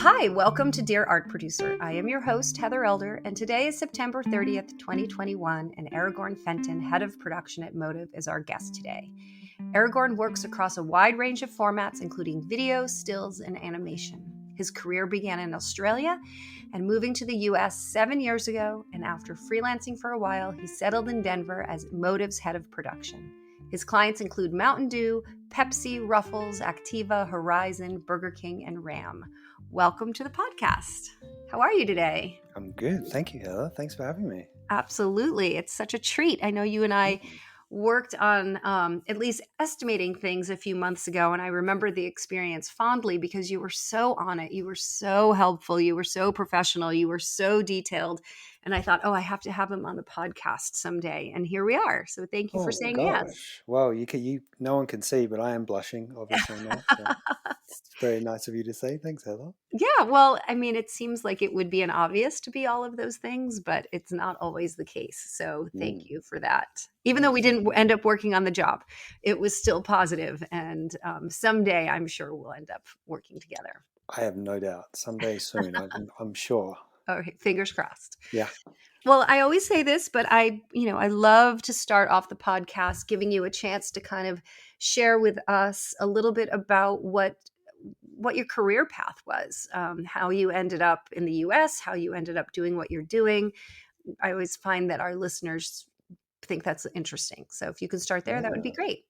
Hi, welcome to Dear Art Producer. I am your host, Heather Elder, and today is September 30th, 2021, and Aragorn Fenton, head of production at Motive, is our guest today. Aragorn works across a wide range of formats, including video, stills, and animation. His career began in Australia and moving to the US 7 years ago, and after freelancing for a while, he settled in Denver as Motive's head of production. His clients include Mountain Dew, Pepsi, Ruffles, Activa, Horizon, Burger King, and Ram. Welcome to the podcast. How are you today? I'm good. Thank you, Heather. Thanks for having me. Absolutely. It's such a treat. I know you and I worked on at least estimating things a few months ago, and I remember the experience fondly because you were so on it. You were so helpful. You were so professional. You were so detailed. And I thought, I have to have him on the podcast someday. And here we are. So thank you for Oh saying yes. gosh. Well, no one can see, but I am blushing, obviously not. So it's very nice of you to say. Thanks, Heather. Yeah, well, I mean, it seems like it would be an obvious to be all of those things, but it's not always the case. So thank you for that. Even though we didn't end up working on the job, it was still positive, and someday I'm sure we'll end up working together. I have no doubt. Someday soon, I'm sure. Okay, fingers crossed. Yeah. Well, I always say this, but I love to start off the podcast giving you a chance to kind of share with us a little bit about what your career path was, how you ended up in the US, how you ended up doing what you're doing. I always find that our listeners think that's interesting. So if you could start there, that would be great.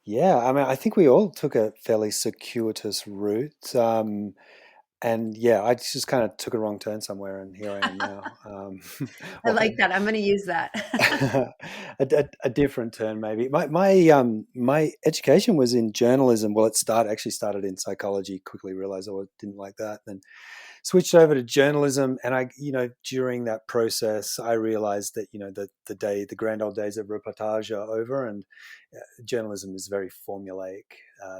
Yeah. I mean, I think we all took a fairly circuitous route. And yeah, I just kind of took a wrong turn somewhere, and here I am now. I like that. I'm going to use that. a different turn, maybe. My education was in journalism. Well, it actually started in psychology. Quickly realized I didn't like that, then switched over to journalism. And during that process, I realized that the grand old days of reportage are over, and journalism is very formulaic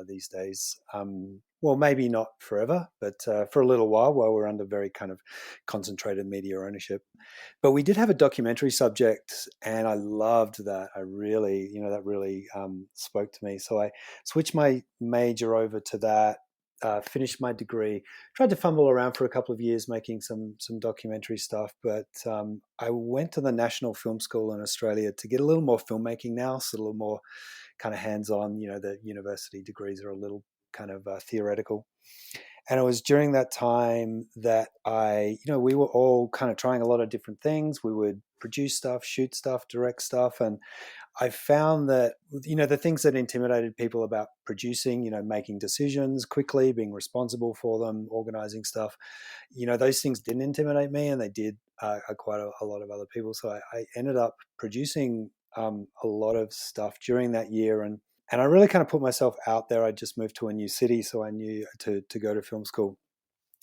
these days. Well, maybe not forever, but for a little while we're under very kind of concentrated media ownership. But we did have a documentary subject, and I loved that. I really, that really spoke to me. So I switched my major over to that, finished my degree, tried to fumble around for a couple of years making some documentary stuff. But I went to the National Film School in Australia to get a little more filmmaking now, so a little more kind of hands-on. The university degrees are a little kind of theoretical. And it was during that time that we were all kind of trying a lot of different things. We would produce stuff, shoot stuff, direct stuff. And I found that, the things that intimidated people about producing, making decisions quickly, being responsible for them, organizing stuff, those things didn't intimidate me, and they did quite a lot of other people. So I ended up producing a lot of stuff during that year. And I really kind of put myself out there. I just moved to a new city, so I knew to go to film school,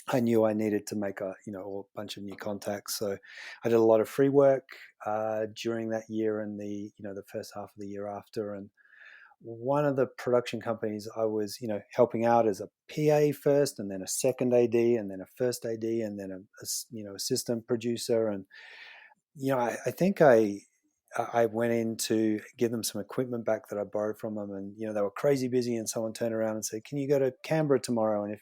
I knew I needed to make a bunch of new contacts. So I did a lot of free work during that year and the first half of the year after. And one of the production companies I was helping out as a PA first, and then a second AD, and then a first AD, and then a assistant producer. And I think I went in to give them some equipment back that I borrowed from them, and they were crazy busy, and someone turned around and said, "Can you go to Canberra tomorrow?" And if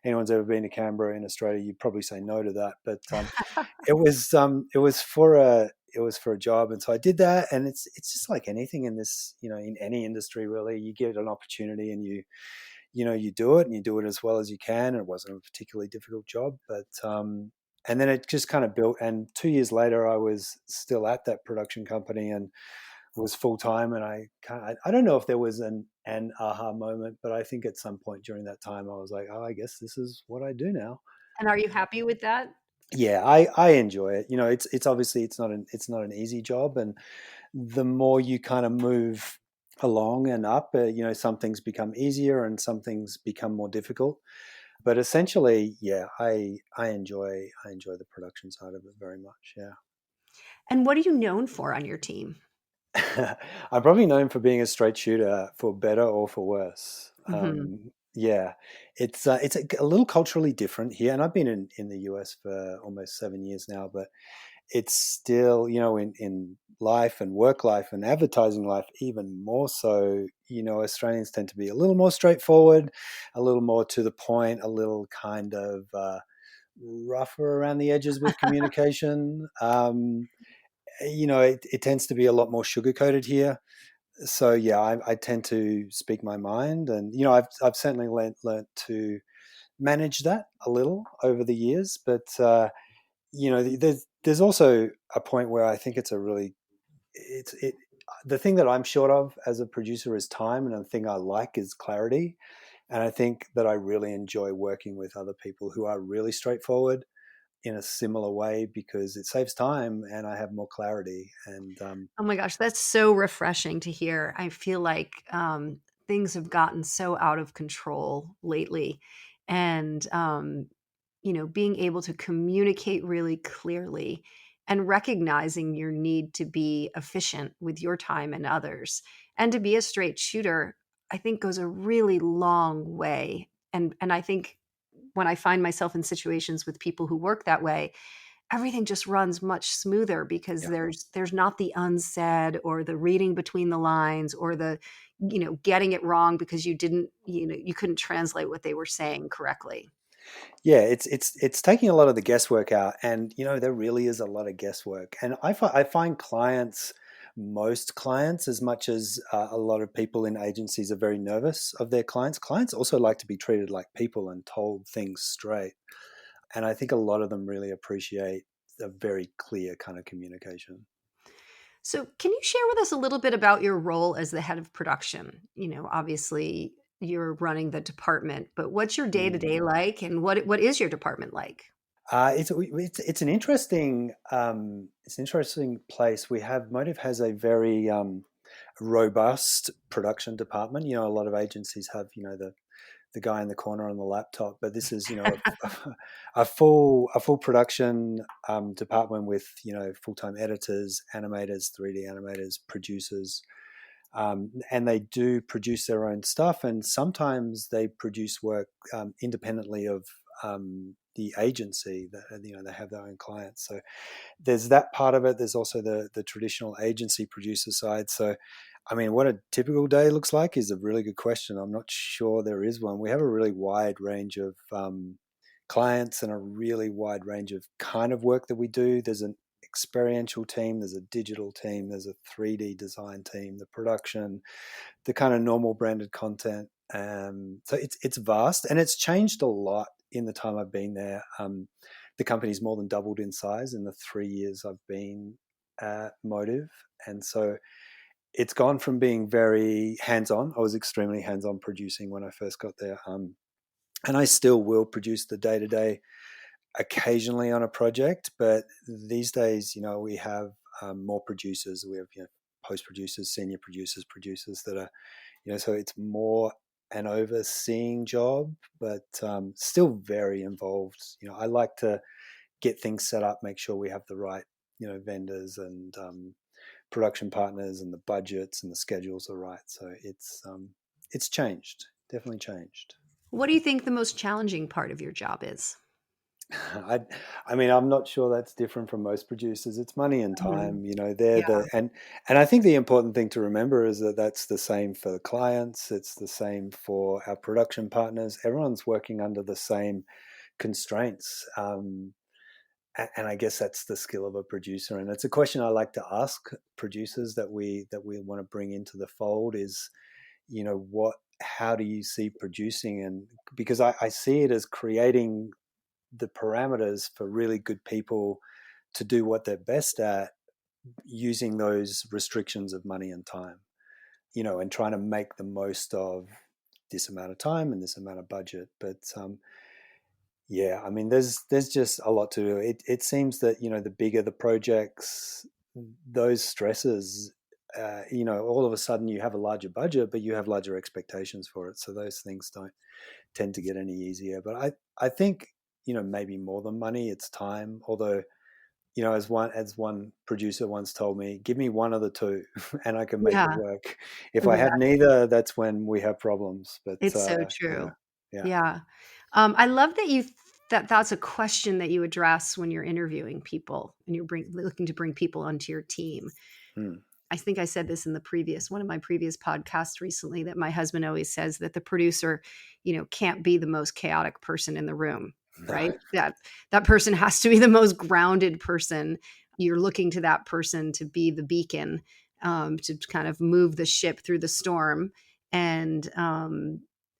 anyone's ever been to Canberra in Australia, you'd probably say no to that. But it was for a job, and so I did that. And it's just like anything in this, in any industry really, you get an opportunity and you do it, and you do it as well as you can. It wasn't a particularly difficult job, but and then it just kind of built. And 2 years later, I was still at that production company and was full time. And I don't know if there was an aha moment, but I think at some point during that time, I was like, oh, I guess this is what I do now. And are you happy with that? Yeah, I enjoy it. It's obviously it's not an easy job, and the more you kind of move along and up, some things become easier and some things become more difficult. But essentially, yeah, I enjoy the production side of it very much. Yeah. And what are you known for on your team? I'm probably known for being a straight shooter, for better or for worse. Mm-hmm. Yeah, it's a little culturally different here, and I've been in the US for almost 7 years now, but it's still, in life and work life and advertising life, even more so, Australians tend to be a little more straightforward, a little more to the point, a little kind of rougher around the edges with communication. It tends to be a lot more sugar coated here. So yeah, I tend to speak my mind, and I've certainly learnt to manage that a little over the years. But there's also a point where I think it's a really it's it the thing that I'm short of as a producer is time, and the thing I like is clarity. And I think that I really enjoy working with other people who are really straightforward in a similar way because it saves time and I have more clarity. And Oh my gosh, that's so refreshing to hear. I feel like things have gotten so out of control lately. And, being able to communicate really clearly and recognizing your need to be efficient with your time and others and to be a straight shooter, I think goes a really long way. And I think when I find myself in situations with people who work that way, everything just runs much smoother because yeah, there's not the unsaid or the reading between the lines or the getting it wrong because you couldn't translate what they were saying correctly. yeah, it's taking a lot of the guesswork out, and there really is a lot of guesswork. And I find most clients, as much as a lot of people in agencies are very nervous of their clients. Clients also like to be treated like people and told things straight. And I think a lot of them really appreciate a very clear kind of communication. So can you share with us a little bit about your role as the head of production? Obviously you're running the department, but what's your day to Mm. day like, and what is your department like? It's an interesting place. We have Motive has a very robust production department. A lot of agencies have the guy in the corner on the laptop, but this is a full production department with full time editors, animators, 3D animators, producers, and they do produce their own stuff, and sometimes they produce work independently of the agency. That they have their own clients, so there's that part of it. There's also the traditional agency producer side. So I mean, what a typical day looks like is a really good question. I'm not sure there is one. We have a really wide range of clients and a really wide range of kind of work that we do. There's an experiential team, there's a digital team, there's a 3D design team, the production, the kind of normal branded content. So it's vast, and it's changed a lot in the time I've been there. The company's more than doubled in size in the 3 years I've been at Motive, and so it's gone from being very hands-on. I was extremely hands-on producing when I first got there, and I still will produce the day-to-day occasionally on a project. But these days, we have more producers. We have post producers, senior producers, producers that are so it's more an overseeing job, but still very involved. I like to get things set up, make sure we have the right vendors and production partners, and the budgets and the schedules are right. So it's changed, definitely changed. What do you think the most challenging part of your job is? I, I mean, I'm not sure that's different from most producers. It's money and Mhm. time. They're Yeah. and I think the important thing to remember is that that's the same for the clients. It's the same for our production partners. Everyone's working under the same constraints. And I guess that's the skill of a producer. And it's a question I like to ask producers that we want to bring into the fold is, how do you see producing? And because I see it as creating the parameters for really good people to do what they're best at, using those restrictions of money and time, and trying to make the most of this amount of time and this amount of budget. But yeah, I mean, there's just a lot to do. It seems that the bigger the projects, those stresses, all of a sudden you have a larger budget, but you have larger expectations for it. So those things don't tend to get any easier. But I think maybe more than money, it's time. Although as one producer once told me, give me one of the two, and I can make it Yeah. work. If I Yeah. have neither, that's when we have problems. But It's so yeah, true. yeah. Yeah. I love that's a question that you address when you're interviewing people and you're looking to bring people onto your team. Hmm. I think I said this in one of my previous podcasts recently, that my husband always says that the producer, can't be the most chaotic person in the room. No. right? That person has to be the most grounded person. You're looking to that person to be the beacon, to kind of move the ship through the storm. And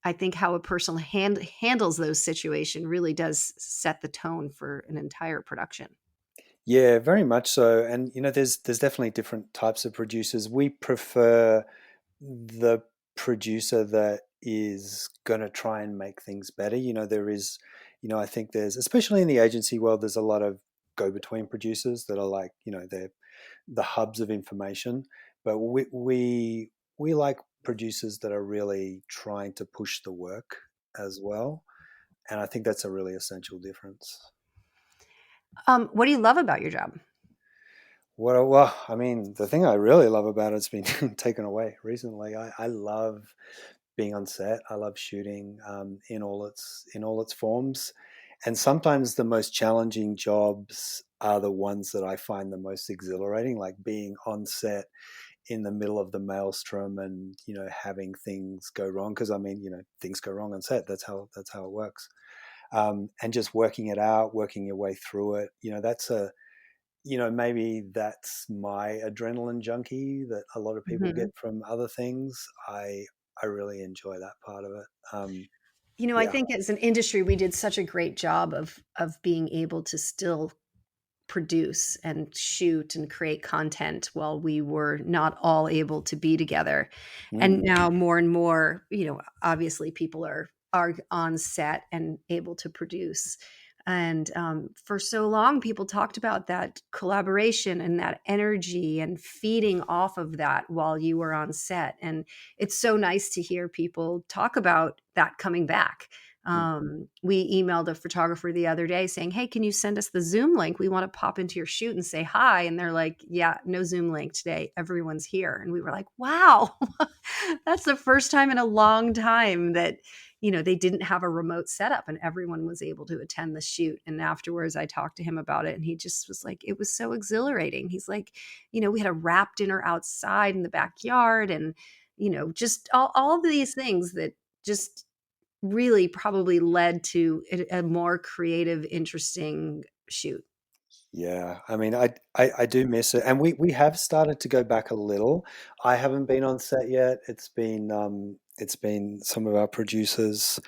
I think how a person handles those situations really does set the tone for an entire production. Yeah, very much so. And there's definitely different types of producers. We prefer the producer that is going to try and make things better. There is, I think there's, especially in the agency world, there's a lot of go-between producers that are like, they're the hubs of information. But we like producers that are really trying to push the work as well. And I think that's a really essential difference. What do you love about your job? Well, I mean, the thing I really love about it's been taken away recently. I love being on set. I love shooting in all its forms, and sometimes the most challenging jobs are the ones that I find the most exhilarating, like being on set in the middle of the maelstrom and having things go wrong. Because I mean, things go wrong on set. That's how it works. And just working it out, working your way through it. Maybe that's my adrenaline junkie that a lot of people Mhm. get from other things. I really enjoy that part of it. I Yeah. think as an industry, we did such a great job of being able to still produce and shoot and create content while we were not all able to be together. And Mm. now more and more, obviously people are on set and able to produce. And for so long, people talked about that collaboration and that energy and feeding off of that while you were on set. And it's so nice to hear people talk about that coming back. Mm. We emailed a photographer the other day saying, "Hey, can you send us the Zoom link? We want to pop into your shoot and say hi." And they're like, "Yeah, no Zoom link today. Everyone's here." And we were like, "Wow, that's the first time in a long time that, they didn't have a remote setup and everyone was able to attend the shoot." And afterwards, I talked to him about it and he just was like, it was so exhilarating. He's like, we had a wrap dinner outside in the backyard and, just all of these things that just really probably led to a more creative, interesting shoot. Yeah, I mean, I do miss it, and we have started to go back a little. I haven't been on set yet. It's been some of our producers,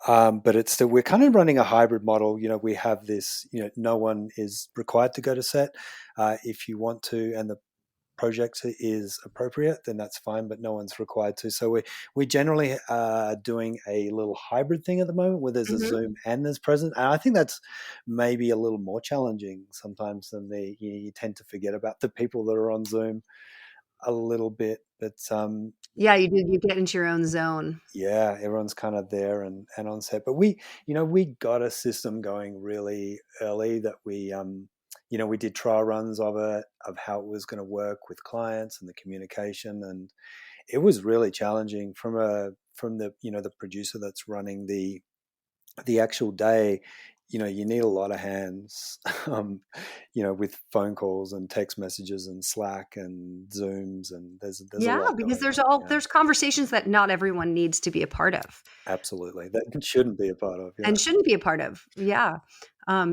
but it's still we're kind of running a hybrid model. We have this. No one is required to go to set. If you want to, and the project is appropriate, then that's fine, but no one's required to. So we generally are doing a little hybrid thing at the moment where there's a Mhm. Zoom and there's present. And I think that's maybe a little more challenging sometimes than you tend to forget about the people that are on Zoom a little bit. But Yeah, you get into your own zone. yeah, everyone's kind of there and on set. But we got a system going really early that we did trial runs of it, of how it was going to work with clients and the communication. And it was really challenging from the producer that's running the actual day. You need a lot of hands, with phone calls and text messages and Slack and Zooms, and there's a Yeah, lot because going there's on. all Yeah. there's conversations that not everyone needs to be a part of Absolutely. That shouldn't be a part of, yeah. and shouldn't be a part of. Yeah.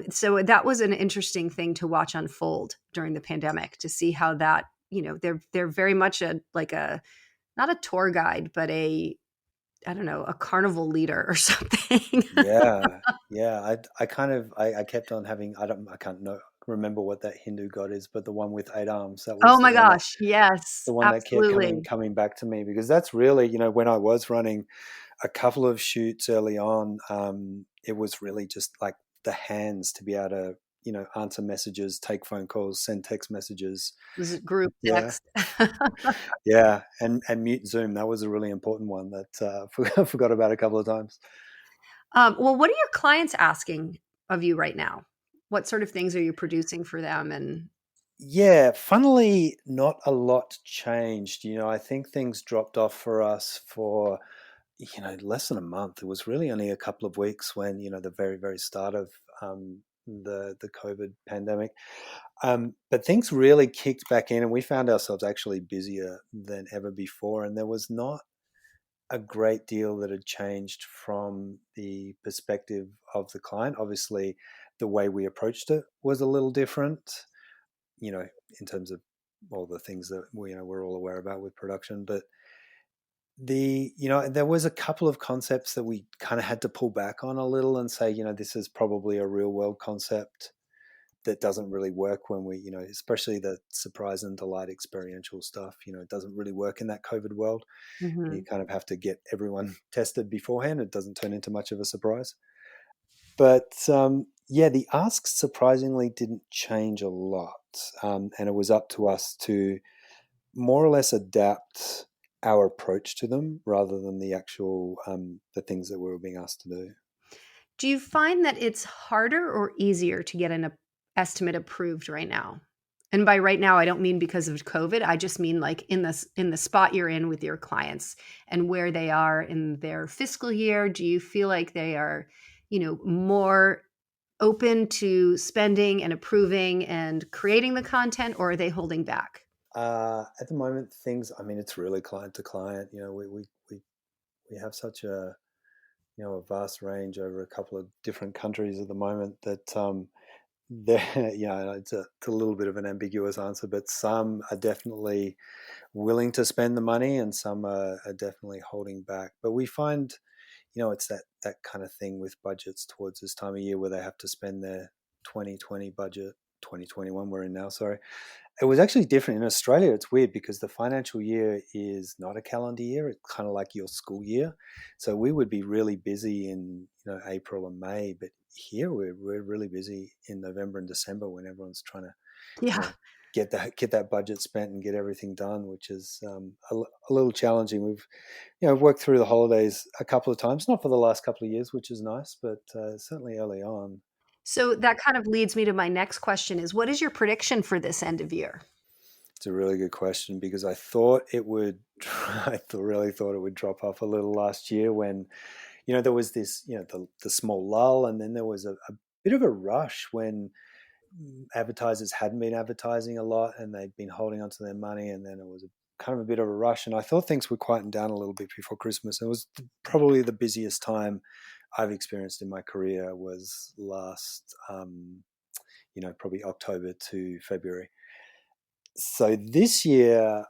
So that was an interesting thing to watch unfold during the pandemic to see how that, they're very much a not a tour guide, but I don't know, a carnival leader or something. Yeah. Yeah. I kept on having I can't know remember what that Hindu god is, but the one with 8 arms, that Oh was the my one that gosh, yes, the one that kept coming absolutely. coming back to me, because that's really, when I was running a couple of shoots early on, it was really just like the hands to be able to, answer messages, take phone calls, send text messages. Was it group Yeah. text? Yeah. And mute Zoom. That was a really important one that I forgot about a couple of times. Well, what are your clients asking of you right now? What sort of things are you producing for them? And Yeah, funnily, not a lot changed. I think things dropped off for us for, less than a month. It was really only a couple of weeks when, the very, very start of the COVID pandemic. But things really kicked back in, and we found ourselves actually busier than ever before. And there was not a great deal that had changed from the perspective of the client. Obviously, the way we approached it was a little different, you know, in terms of all the things that we're all aware about with production. But there was a couple of concepts that we kind of had to pull back on a little and say, this is probably a real world concept that doesn't really work when especially the surprise and delight experiential stuff, it doesn't really work in that COVID world. You Mm-hmm. kind of have to get everyone tested beforehand. It doesn't turn into much of a surprise. But yeah, the asks surprisingly didn't change a lot. And it was up to us to more or less adapt our approach to them rather than the actual the things that we were being asked to do. Do you find that it's harder or easier to get an estimate approved right now? And by right now, I don't mean because of COVID. I just mean like in the spot you're in with your clients and where they are in their fiscal year. Do you feel like they are, more open to spending and approving and creating the content, or are they holding back? At the moment, things. I mean, it's really client to client. We have such a vast range over a couple of different countries at the moment that there, it's a little bit of an ambiguous answer, but some are definitely willing to spend the money and some are definitely holding back. But we find, it's that kind of thing with budgets towards this time of year where they have to spend their 2020 budget, 2021 we're in now, sorry. It was actually different in Australia. It's weird because the financial year is not a calendar year. It's kind of like your school year. So we would be really busy in April and May, but here we're really busy in November and December when everyone's trying to you Yeah. know get that budget spent and get everything done, which is a little challenging. We've worked through the holidays a couple of times, not for the last couple of years, which is nice, but certainly early on. So that kind of leads me to my next question is what is your prediction for this end of year? It's a really good question because I thought it would. Really thought it would drop off a little last year when there was this the small lull, and then there was a bit of a rush when advertisers hadn't been advertising a lot and they'd been holding onto their money, and then it was kind of a bit of a rush. And I thought things would quieten down a little bit before Christmas. It was probably the busiest time I've experienced in my career was last, probably October to February. So this year,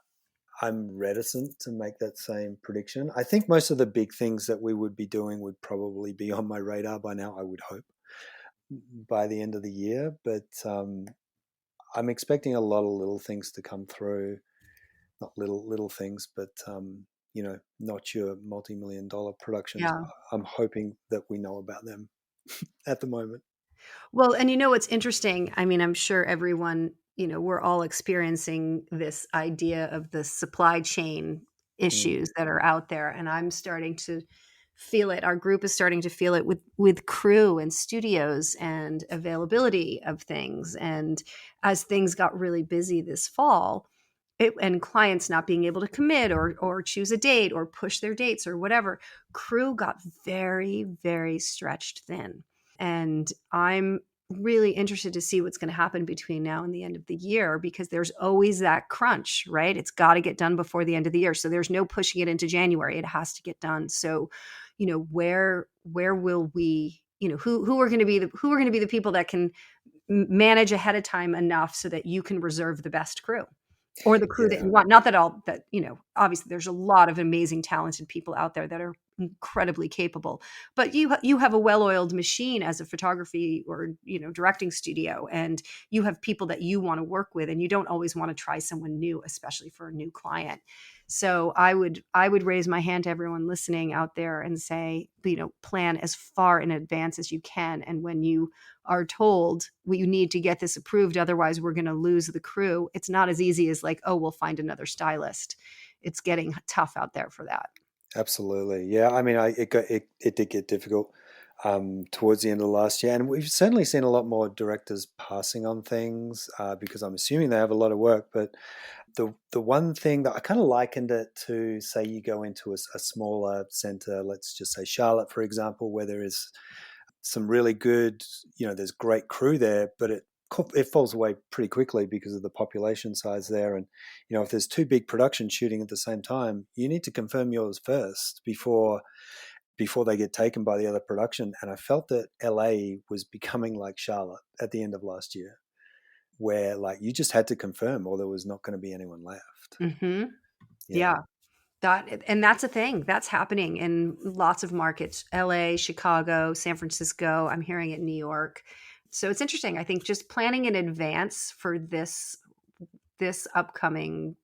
I'm reticent to make that same prediction. I think most of the big things that we would be doing would probably be on my radar by now, I would hope, by the end of the year. But I'm expecting a lot of little things to come through. Not little things, but not your multi-million dollar productions. Yeah. I'm hoping that we know about them at the moment. Well, and what's interesting, I mean, I'm sure everyone, we're all experiencing this idea of the supply chain Mm. issues that are out there, and I'm starting to feel it. Our group is starting to feel it with crew and studios and availability of things. And as things got really busy this fall, and clients not being able to commit or choose a date or push their dates or whatever, crew got very, very stretched thin. And I'm really interested to see what's going to happen between now and the end of the year because there's always that crunch, right? It's got to get done before the end of the year. So there's no pushing it into January. It has to get done. So, where will we, who are going to be the people that can manage ahead of time enough so that you can reserve the best crew or the crew that Yeah, you want. Not that all that, obviously there's a lot of amazing, talented people out there that are incredibly capable, but you have a well-oiled machine as a photography or, directing studio, and you have people that you want to work with, and you don't always want to try someone new, especially for a new client. So I would raise my hand to everyone listening out there and say, plan as far in advance as you can. And when you are told you need to get this approved, otherwise we're going to lose the crew, it's not as easy as like, oh, we'll find another stylist. It's getting tough out there for that. absolutely. Yeah, I mean, it did get difficult towards the end of last year, and we've certainly seen a lot more directors passing on things because I'm assuming they have a lot of work. But the one thing that I kind of likened it to, say, you go into a smaller center, let's just say Charlotte, for example, where there is some really good, there's great crew there, but it falls away pretty quickly because of the population size there. And if there's two big productions shooting at the same time, you need to confirm yours first before they get taken by the other production. And I felt that LA was becoming like Charlotte at the end of last year, where like you just had to confirm or there was not going to be anyone left. Mm-hmm. Yeah. Yeah. And that's a thing that's happening in lots of markets: LA, Chicago, San Francisco. I'm hearing it in New York. So it's interesting. I think just planning in advance for this upcoming,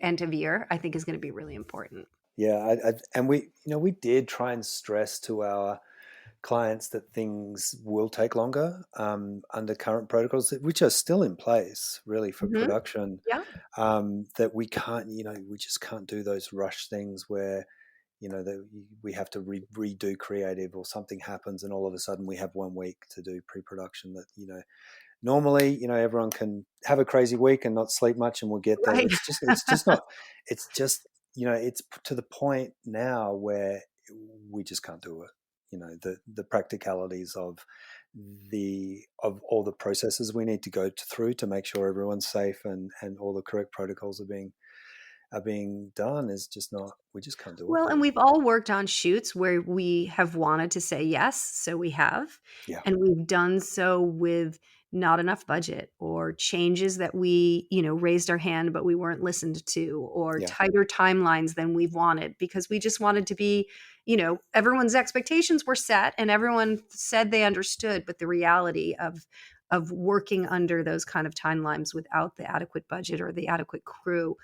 end of year, I think is going to be really important. Yeah. And we did try and stress to our clients that things will take longer under current protocols, which are still in place really for Hmm. production. Yeah. That we can't, we just can't do those rush things where, that we have to redo creative or something happens and all of a sudden we have 1 week to do pre-production that, normally, everyone can have a crazy week and not sleep much and we'll get there. Right. It's just not, it's just, it's to the point now where we just can't do it. The practicalities of all the processes we need to go through to make sure everyone's safe and all the correct protocols are being done is just not, we just can't do it. Well, and we've all worked on shoots where we have wanted to say yes, so we have. Yeah. And we've done so with not enough budget, or changes that we, raised our hand but we weren't listened to, or Yeah. tighter timelines than we've wanted, because we just wanted to be, everyone's expectations were set and everyone said they understood, but the reality of working under those kind of timelines without the adequate budget or the adequate crew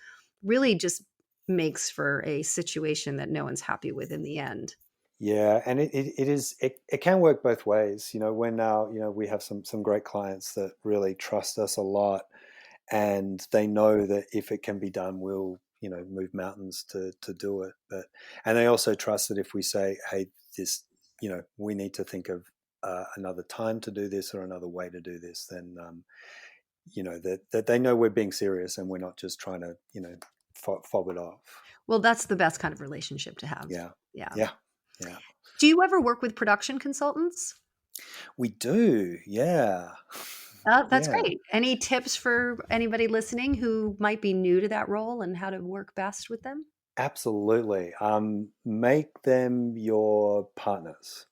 really just makes for a situation that no one's happy with in the end. Yeah, and it can work both ways. When now, we have some great clients that really trust us a lot and they know that if it can be done, we'll, move mountains to do it. And they also trust that if we say, hey, this, we need to think of another time to do this or another way to do this, then, that they know we're being serious and we're not just trying to, fob it off. Well, that's the best kind of relationship to have. Yeah. Yeah. Yeah. Yeah. Do you ever work with production consultants? We do. Yeah. That's Yeah. great. Any tips for anybody listening who might be new to that role and how to work best with them? Absolutely. Make them your partners.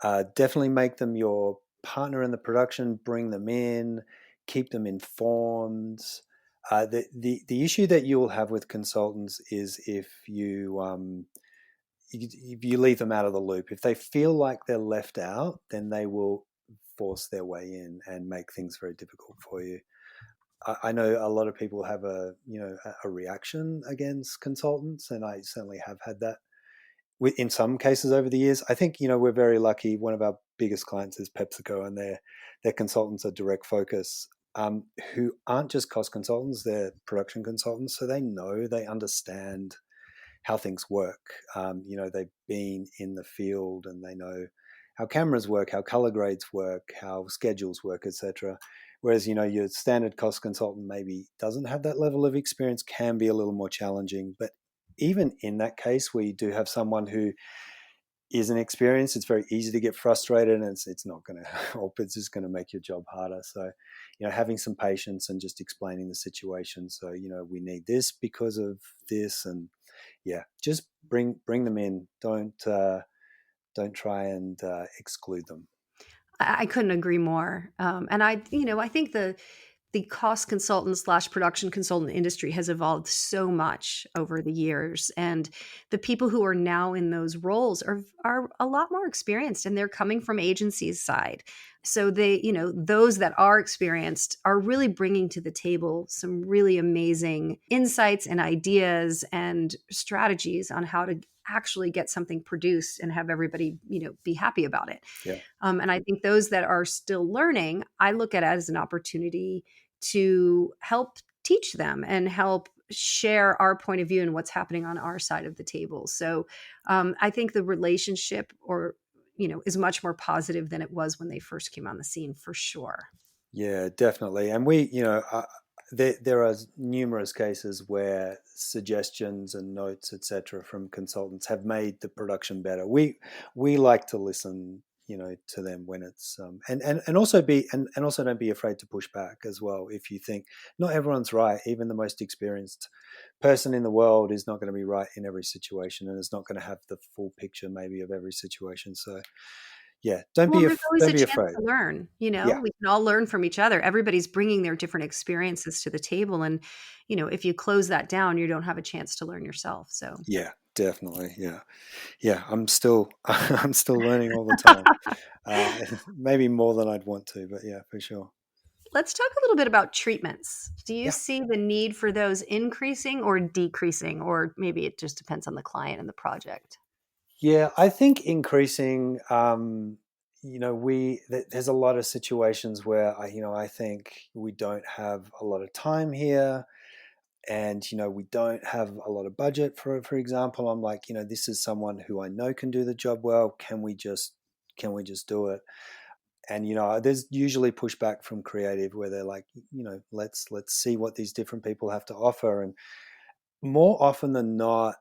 Definitely make them your partner in the production. Bring them in. Keep them informed. The issue that you will have with consultants is if you leave them out of the loop. If they feel like they're left out, then they will force their way in and make things very difficult for you. I know a lot of people have a reaction against consultants, and I certainly have had that in some cases over the years. I think we're very lucky. One of our biggest clients is PepsiCo, and their consultants are Direct Focus, who aren't just cost consultants; they're production consultants. So they understand how things work. They've been in the field and they know how cameras work, how color grades work, how schedules work, etc. Whereas, your standard cost consultant maybe doesn't have that level of experience, can be a little more challenging. But even in that case where you do have someone who isn't experienced, it's very easy to get frustrated and it's not going to help. It's just going to make your job harder. So, having some patience and just explaining the situation. So, we need this because of this, and yeah, just bring them in. Don't try and exclude them. I couldn't agree more. And I think the cost consultant slash production consultant industry has evolved so much over the years, and the people who are now in those roles are a lot more experienced, and they're coming from agencies side. So they, those that are experienced are really bringing to the table some really amazing insights and ideas and strategies on how to actually get something produced and have everybody, be happy about it. Yeah. And I think those that are still learning, I look at it as an opportunity to help teach them and help share our point of view and what's happening on our side of the table. So I think the relationship is much more positive than it was when they first came on the scene, for sure. Yeah, definitely. And we, there are numerous cases where suggestions and notes, etc., from consultants have made the production better. We like to listen to them when it's and also be and also don't be afraid to push back as well. If you think not everyone's right, even the most experienced person in the world is not going to be right in every situation, and is not going to have the full picture maybe of every situation. So yeah, Well, there's always don't a be chance afraid. to learn, Yeah, we can all learn from each other. Everybody's bringing their different experiences to the table, and, if you close that down, you don't have a chance to learn yourself, so. yeah, definitely. Yeah, yeah. I'm still I'm still learning all the time. Maybe more than I'd want to, but yeah, for sure. Let's talk a little bit about treatments. Do you Yeah. see the need for those increasing or decreasing, or maybe it just depends on the client and the project? Yeah, I think increasing. There's a lot of situations where I think we don't have a lot of time here, and we don't have a lot of budget. For example, I'm like, this is someone who I know can do the job well. Can we just do it? And there's usually pushback from creative where they're like, let's see what these different people have to offer. And more often than not,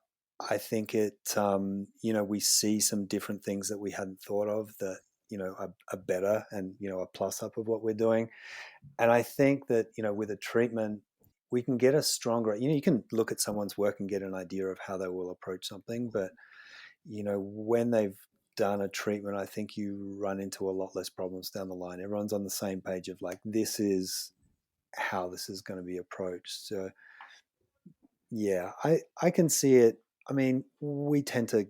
I think we see some different things that we hadn't thought of that, are better and, a plus up of what we're doing. And I think that, with a treatment, we can get a stronger, you can look at someone's work and get an idea of how they will approach something. But, when they've done a treatment, I think you run into a lot less problems down the line. Everyone's on the same page of like, this is how this is going to be approached. So, yeah, I can see it. I mean, we tend to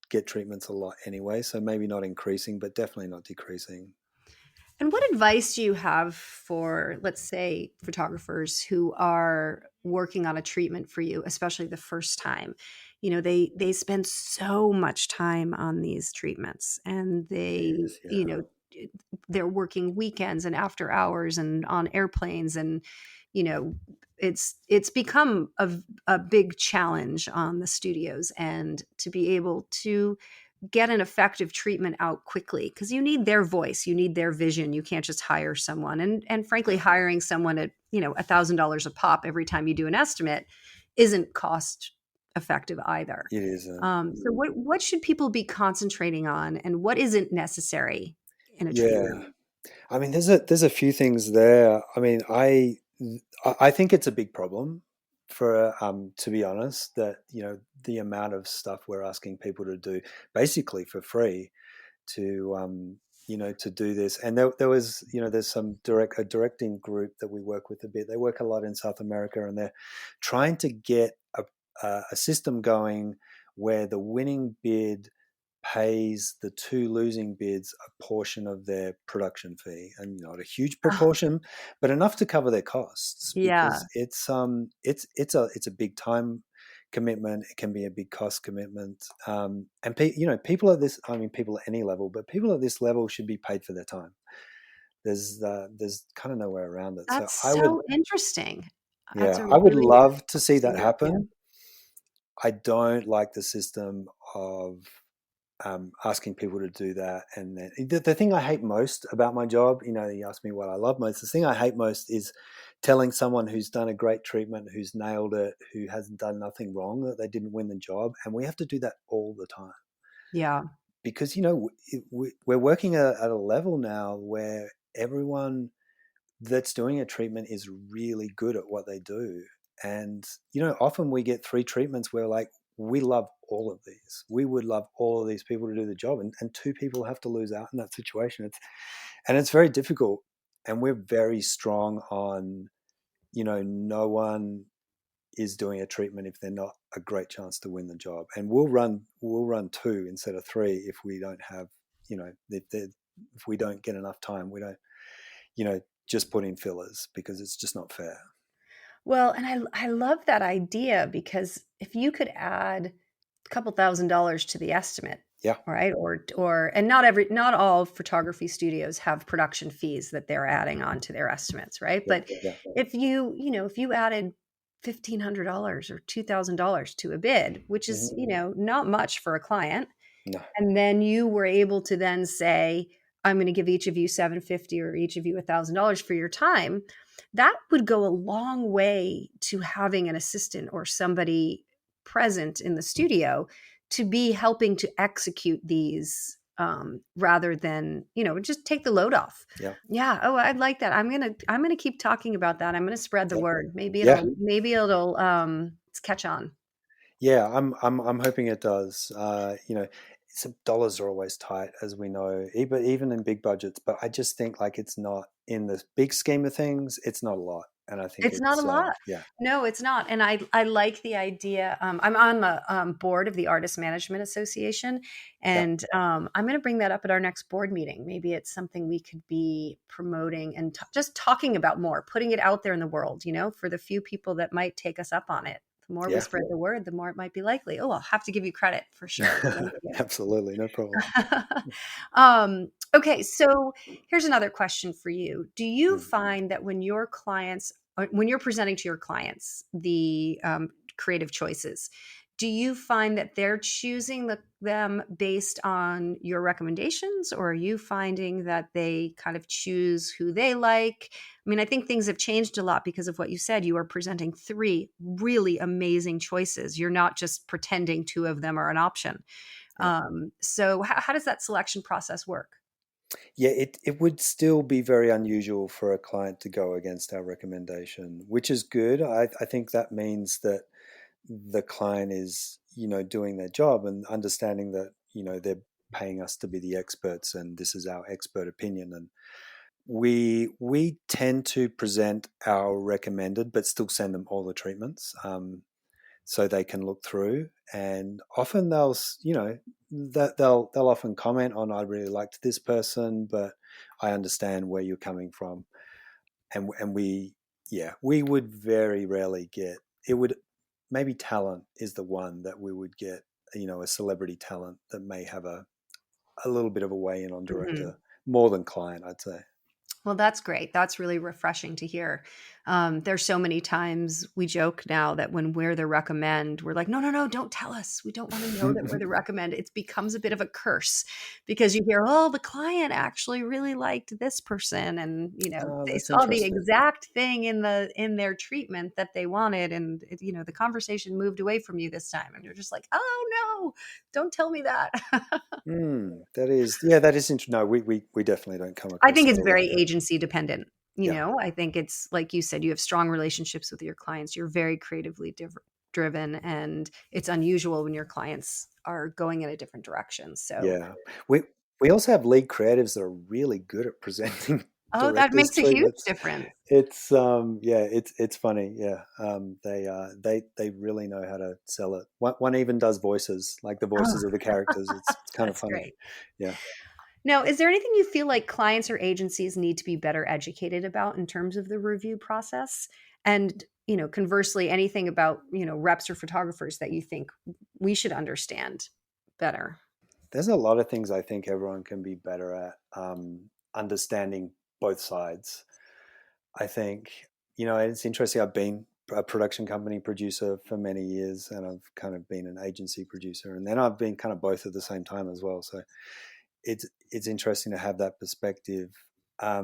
get treatments a lot anyway, so maybe not increasing, but definitely not decreasing. And what advice do you have for, let's say, photographers who are working on a treatment for you, especially the first time? They spend so much time on these treatments, and It is, yeah. they're working weekends and after hours and on airplanes, and you know it's become a big challenge on the studios, and to be able to get an effective treatment out quickly, because you need their voice, you need their vision. You can't just hire someone, and frankly, hiring someone at $1,000 a pop every time you do an estimate isn't cost effective either. It isn't. So what should people be concentrating on, and what isn't necessary in a treatment? Yeah. I mean, there's a few things there. I mean, I think it's a big problem for to be honest, that the amount of stuff we're asking people to do basically for free to to do this. And there was there's a directing group that we work with a bit. They work a lot in South America, and they're trying to get a system going where the winning bid pays the two losing bids a portion of their production fee, and not a huge Oh, proportion, but enough to cover their costs, yeah. because it's a big time commitment. It can be a big cost commitment, and people at this, I mean, people at any level, but people at this level should be paid for their time. There's kind of no way around it. So That's I would, so interesting. That's yeah, a I would really love to see that interesting idea. happen. I don't like the system of asking people to do that. And then the thing I hate most about my job, you asked me what I love most. The thing I hate most is telling someone who's done a great treatment, who's nailed it, who hasn't done nothing wrong, that they didn't win the job. And we have to do that all the time Yeah. because, we're working at a level now where everyone that's doing a treatment is really good at what they do. And, often we get three treatments where like, we love all of these. We would love all of these people to do the job. And two people have to lose out in that situation. It's very difficult. And we're very strong on, no one is doing a treatment if they're not a great chance to win the job. And we'll run two instead of three if we don't have, if we don't get enough time. We don't, just put in fillers, because it's just not fair. Well, and I love that idea, because if you could add a couple $1,000s to the estimate, Yeah. right? And not all photography studios have production fees that they're adding on to their estimates, right? Yeah. But Yeah. if you added $1,500 or $2,000 to a bid, which is, Hmm. not much for a client, No. and then you were able to then say, I'm going to give each of you 750 or each of you $1,000 for your time. That would go a long way to having an assistant or somebody present in the studio to be helping to execute these rather than, just take the load off. Yeah. Yeah. Oh, I'd like that. I'm gonna keep talking about that. I'm gonna spread the Yeah. word. Maybe Yeah. it'll catch on. Yeah, I'm hoping it does. Dollars are always tight, as we know, even in big budgets. But I just think like it's not in the big scheme of things. It's not a lot, and I think It's not a it's lot. yeah, No, it's not. And I like the idea. I'm on the board of the Artist Management Association, yeah, and I'm going to bring that up at our next board meeting. Maybe it's something we could be promoting and just talking about more, putting it out there in the world, for the few people that might take us up on it. The more we yeah. spread the word, the more it might be likely. Oh, I'll have to give you credit for sure. Thank you. Absolutely, no problem. Okay, so here's another question for you. Do you Mm. find that when you're presenting to your clients the creative choices, do you find that they're choosing them based on your recommendations, or are you finding that they kind of choose who they like? I mean, I think things have changed a lot because of what you said. You are presenting three really amazing choices. You're not just pretending two of them are an option. Yeah. So how does that selection process work? Yeah, it would still be very unusual for a client to go against our recommendation, which is good. I think that means that the client is, doing their job and understanding that, they're paying us to be the experts and this is our expert opinion. And we tend to present our recommended, but still send them all the treatments. So they can look through, and often they'll often comment on, I really liked this person, but I understand where you're coming from. And we would very rarely get it. Would maybe talent is the one that we would get, a celebrity talent that may have a little bit of a weigh in on Mhm. director more than client, I'd say. Well, that's great. That's really refreshing to hear. There's so many times we joke now that when we're the recommend, we're like, no, no, no, don't tell us. We don't want to know that we're the recommend. It becomes a bit of a curse because you hear, oh, the client actually really liked this person, and Oh, they that's saw the interesting. exact thing in their treatment that they wanted, and the conversation moved away from you this time, and you're just like, oh no, don't tell me that. That is interesting. No, we definitely don't come I across think it it's a lot, very but agency dependent. yeah, I think it's like you said, you have strong relationships with your clients. You're very creatively driven, and it's unusual when your clients are going in a different direction. So, yeah. We also have lead creatives that are really good at presenting oh, that directors' makes a huge treatments. difference. It's funny. Yeah, they really know how to sell it. One even does voices, like the Oh, voices of the characters. It's kind of that's funny. great. Yeah. Now, is there anything you feel like clients or agencies need to be better educated about in terms of the review process? And, conversely, anything about, reps or photographers that you think we should understand better? There's a lot of things I think everyone can be better at, understanding both sides. I think, it's interesting. I've been a production company producer for many years, and I've kind of been an agency producer, and then I've been kind of both at the same time as well. So it's interesting to have that perspective. What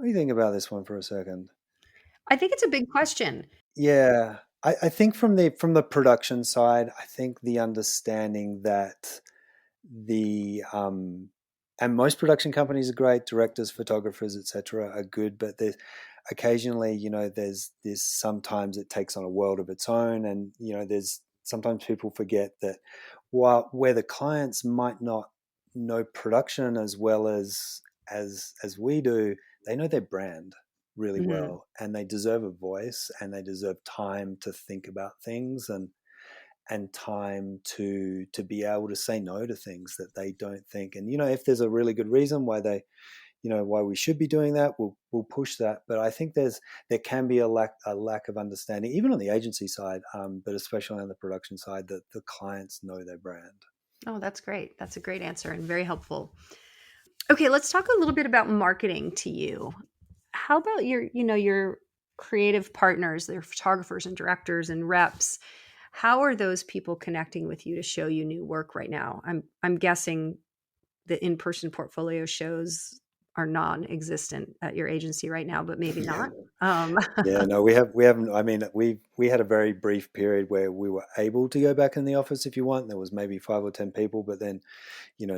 do you think about this one for a second? I think it's a big question. Yeah, I think from the production side, I think the understanding that the and most production companies are great, directors, photographers, etc. are good, but there's occasionally, there's this, sometimes it takes on a world of its own, and there's sometimes people forget that while where the clients might not know production as well as we do, they know their brand really Mhm. well, and they deserve a voice, and they deserve time to think about things, and time to be able to say no to things that they don't think. And if there's a really good reason why why we should be doing that, we'll push that. But I think there can be a lack of understanding, even on the agency side, but especially on the production side, that the clients know their brand. Oh, that's great. That's a great answer and very helpful. Okay, let's talk a little bit about marketing to you. How about your creative partners, their photographers and directors and reps? How are those people connecting with you to show you new work right now? I'm guessing the in-person portfolio shows are non-existent at your agency right now, but maybe Yeah. not. Um, Yeah, no, we haven't. I mean, we had a very brief period where we were able to go back in the office if you want. There was maybe 5 or 10 people, but then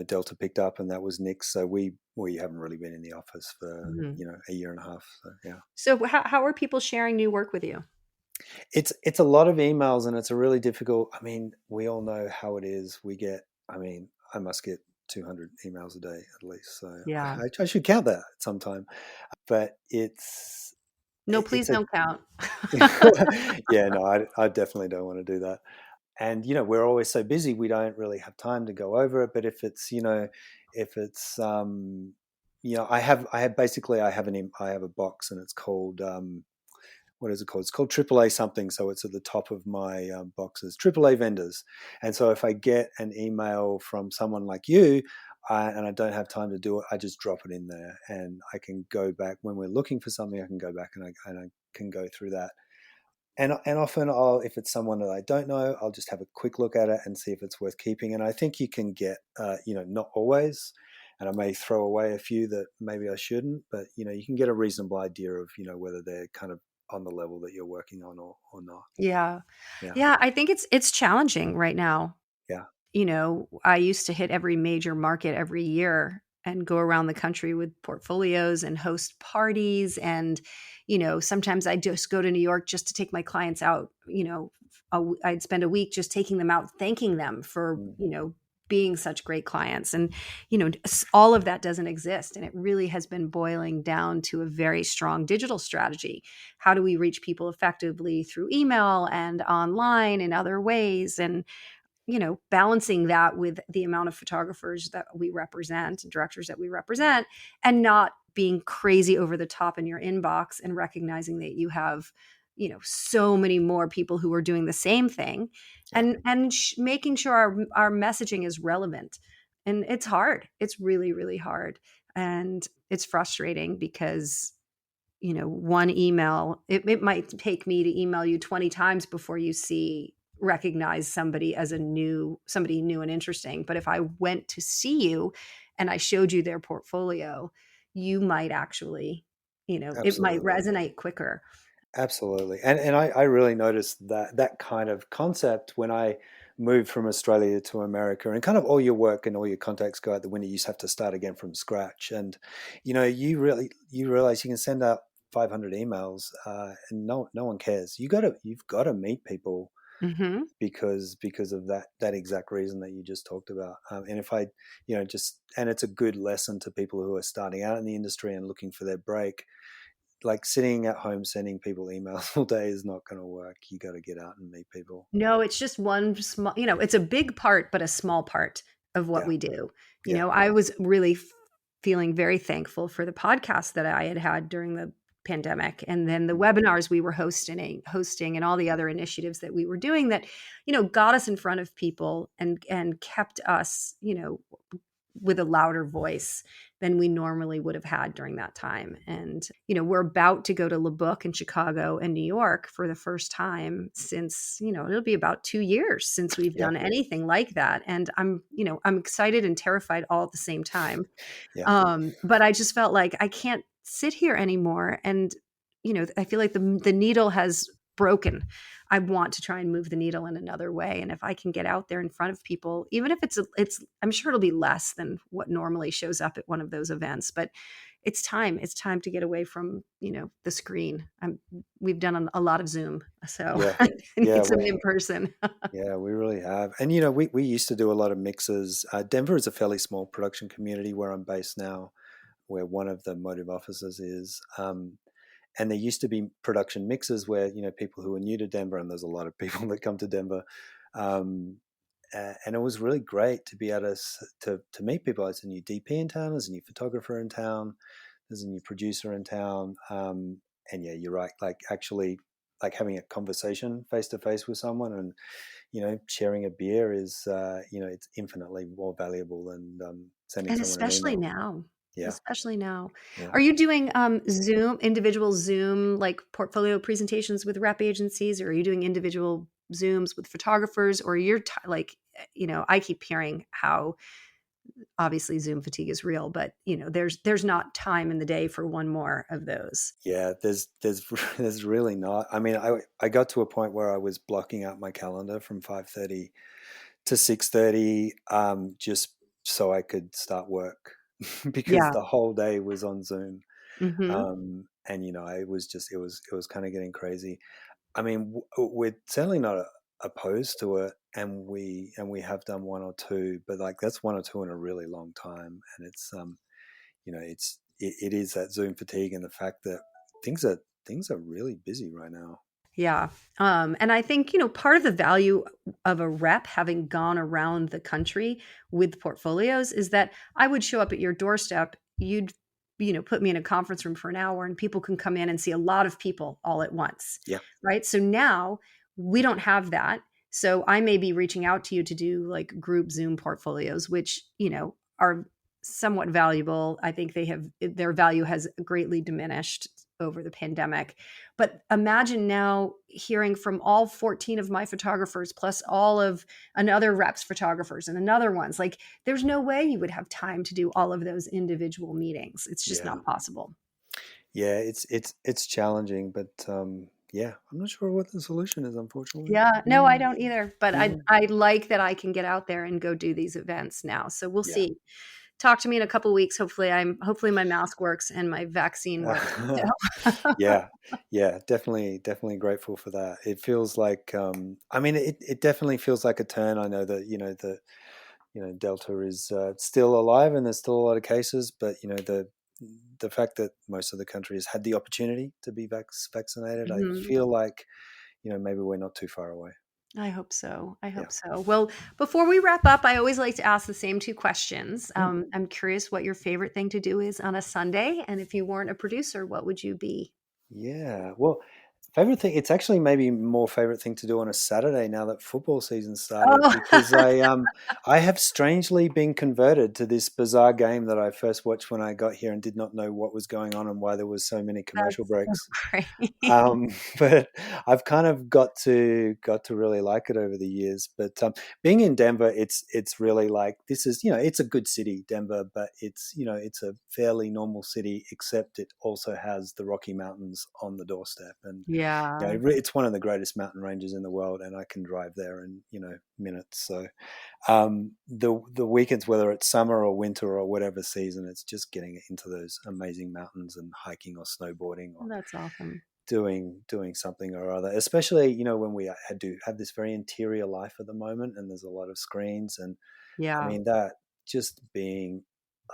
Delta picked up and that was nixed. So we haven't really been in the office for Mhm. a year and a half. So yeah, So how are people sharing new work with you? it's a lot of emails and it's a really difficult. I mean, we all know how it is. We get. I mean, I must get 200 emails a day at least. So Yeah. I should count that sometime. But No, please it's a don't count. yeah, no, I definitely don't want to do that. And we're always so busy, we don't really have time to go over it. But if it's I have a box and it's called what is it called? It's called AAA something. So it's at the top of my boxes, AAA vendors. And so if I get an email from someone like you, and I don't have time to do it, I just drop it in there, and I can go back when we're looking for something. I can go back and I can go through that. And often if it's someone that I don't know, I'll just have a quick look at it and see if it's worth keeping. And I think you can get, not always, and I may throw away a few that maybe I shouldn't, but you can get a reasonable idea of whether they're kind of on the level that you're working on or not. Yeah. Yeah, Yeah, I think it's challenging right now. yeah, I used to hit every major market every year and go around the country with portfolios and host parties. And, sometimes I'd just go to New York just to take my clients out. I'd spend a week just taking them out, thanking them for, mm, being such great clients. And, all of that doesn't exist. And it really has been boiling down to a very strong digital strategy. How do we reach people effectively through email and online and other ways? And, balancing that with the amount of photographers that we represent and directors that we represent, and not being crazy over the top in your inbox, and recognizing that you have, so many more people who are doing the same thing, yeah, and making sure our messaging is relevant. And it's hard. It's really, really hard. And it's frustrating because one email, it might take me to email you 20 times before you recognize somebody as somebody new and interesting. But if I went to see you and I showed you their portfolio, you might actually, it might absolutely. resonate quicker. Absolutely. And I really noticed that kind of concept when I moved from Australia to America, and kind of all your work and all your contacts go out the window. You just have to start again from scratch. And you realize you can send out 500 emails, and no one cares. You've got to meet people Hmm. because of that exact reason that you just talked about. And if I, just and it's a good lesson to people who are starting out in the industry and looking for their break. Like sitting at home sending people emails all day is not going to work. You got to get out and meet people. No, it's just one small, it's a big part, but a small part of what Yeah, we do. yeah, I was really feeling very thankful for the podcast that I had had during the pandemic, and then the mm, webinars we were hosting and all the other initiatives that we were doing that, got us in front of people and kept us, with a louder voice than we normally would have had during that time. And, we're about to go to Le Book in Chicago and New York for the first time since, it'll be about 2 years since we've yeah, done anything like that. And I'm excited and terrified all at the same time. yeah, But I just felt like I can't sit here anymore. And, I feel like the needle has broken. I want to try and move the needle in another way. And if I can get out there in front of people, even if I'm sure it'll be less than what normally shows up at one of those events, but it's time. It's time to get away from, the screen. We've done a lot of Zoom, so yeah, I yeah. need some Well, in person. yeah, we really have. And we used to do a lot of mixes. Denver is a fairly small production community where I'm based now, where one of the motive offices is. And there used to be production mixes where people who are new to Denver, and there's a lot of people that come to Denver. Um, and it was really great to be able to meet people. There's a new DP in town, there's a new photographer in town, there's a new producer in town. And yeah, you're right. Like actually, like having a conversation face to face with someone, and sharing a beer is it's infinitely more valuable than sending And someone an especially email. now. Yeah, Especially now. yeah. Are you doing individual Zoom like portfolio presentations with rep agencies, or are you doing individual Zooms with photographers, or you're like, I keep hearing how obviously Zoom fatigue is real, but there's not time in the day for one more of those. Yeah, there's really not. I mean, I got to a point where I was blocking out my calendar from 5:30 to 6:30, just so I could start work because Yeah. the whole day was on Zoom. Hmm. And it was kind of getting crazy. I mean, we're certainly not opposed to it, and we have done one or two, but like that's one or two in a really long time, and it's it is that Zoom fatigue and the fact that things are really busy right now. Yeah. And I think, part of the value of a rep having gone around the country with portfolios is that I would show up at your doorstep. You'd, put me in a conference room for an hour and people can come in and see a lot of people all at once. Yeah, Right. So now we don't have that. So I may be reaching out to you to do like group Zoom portfolios, which, are somewhat valuable. I think their value has greatly diminished over the pandemic. But imagine now hearing from all 14 of my photographers, plus all of another rep's photographers and another one's. Like, there's no way you would have time to do all of those individual meetings. It's just yeah, not possible. yeah. It's challenging, but yeah, I'm not sure what the solution is, unfortunately. Yeah, no, I Mm, don't either. But I yeah, I like that I can get out there and go do these events now. So we'll yeah. see. Talk to me in a couple weeks. Hopefully my mask works and my vaccine works too. Yeah, yeah, definitely grateful for that. It feels like, I mean, it definitely feels like a turn. I know that, Delta is still alive and there's still a lot of cases, but the fact that most of the country has had the opportunity to be vaccinated, I Mhm. feel like, maybe we're not too far away. I hope so. I Yeah. hope so. Well, before we wrap up, I always like to ask the same two questions. Mm. I'm curious what your favorite thing to do is on a Sunday, and if you weren't a producer, what would you be? Yeah. Well, favorite thing, it's actually maybe more favorite thing to do on a Saturday now that football season started, Oh, because I have strangely been converted to this bizarre game that I first watched when I got here and did not know what was going on and why there was so many commercial that's so breaks. great. But I've kind of got to really like it over the years. But being in Denver, it's really like, this is, it's a good city, Denver, but it's a fairly normal city, except it also has the Rocky Mountains on the doorstep, and Yeah, it's one of the greatest mountain ranges in the world, and I can drive there in minutes. So the weekends, whether it's summer or winter or whatever season, it's just getting into those amazing mountains and hiking or snowboarding or that's awesome. doing something or other, especially when we had to have this very interior life at the moment and there's a lot of screens. And I Yeah, mean, that just being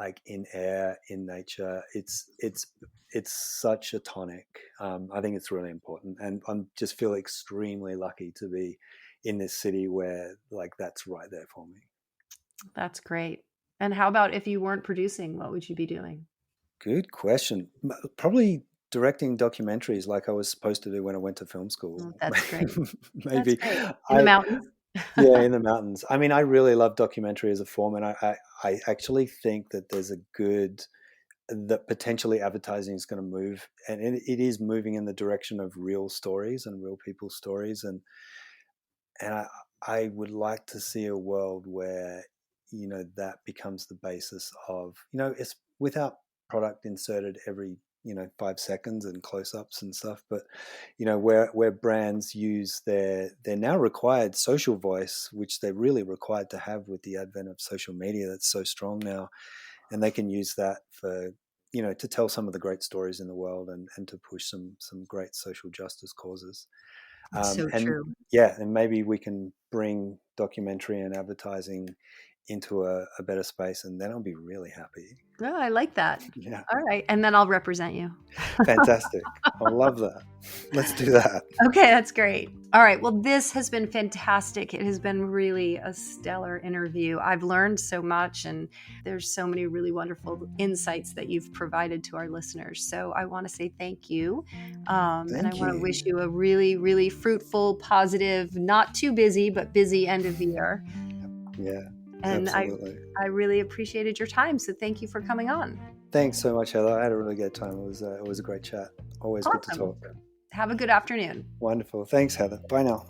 like in air, in nature, it's such a tonic. I think it's really important, and I'm just feel extremely lucky to be in this city where like that's right there for me. that's great. And how about if you weren't producing, what would you be doing? Good question. Probably directing documentaries like I was supposed to do when I went to film Oh, school. that's great. That's Maybe great. In the I mountains? Yeah, in the mountains. I mean, I really love documentary as a form, and I actually think that there's a good that potentially advertising is going to move, and it is moving in the direction of real stories and real people's stories, and I would like to see a world where that becomes the basis of it's without product inserted every 5 seconds and close-ups and stuff, but where brands use their now required social voice, which they're really required to have with the advent of social media that's so strong now, and they can use that for to tell some of the great stories in the world, and to push some great social justice causes. It's so And true. yeah, and maybe we can bring documentary and advertising into a better space, and then I'll be really happy. Oh, I like that. Yeah, All right, and then I'll represent you. fantastic. I love that. Let's do that. Okay, that's great. All right. Well, this has been fantastic. It has been really a stellar interview. I've learned so much, and there's so many really wonderful insights that you've provided to our listeners. So I want to say thank you. And I Thank want to you. wish you a really, really fruitful, positive, not too busy, but busy end of the year. Yeah, And absolutely. I really appreciated your time. So thank you for coming on. Thanks so much, Heather. I had a really good time. It was a great chat. Always good to Awesome. talk. Have a good afternoon. Wonderful. Thanks, Heather. Bye now.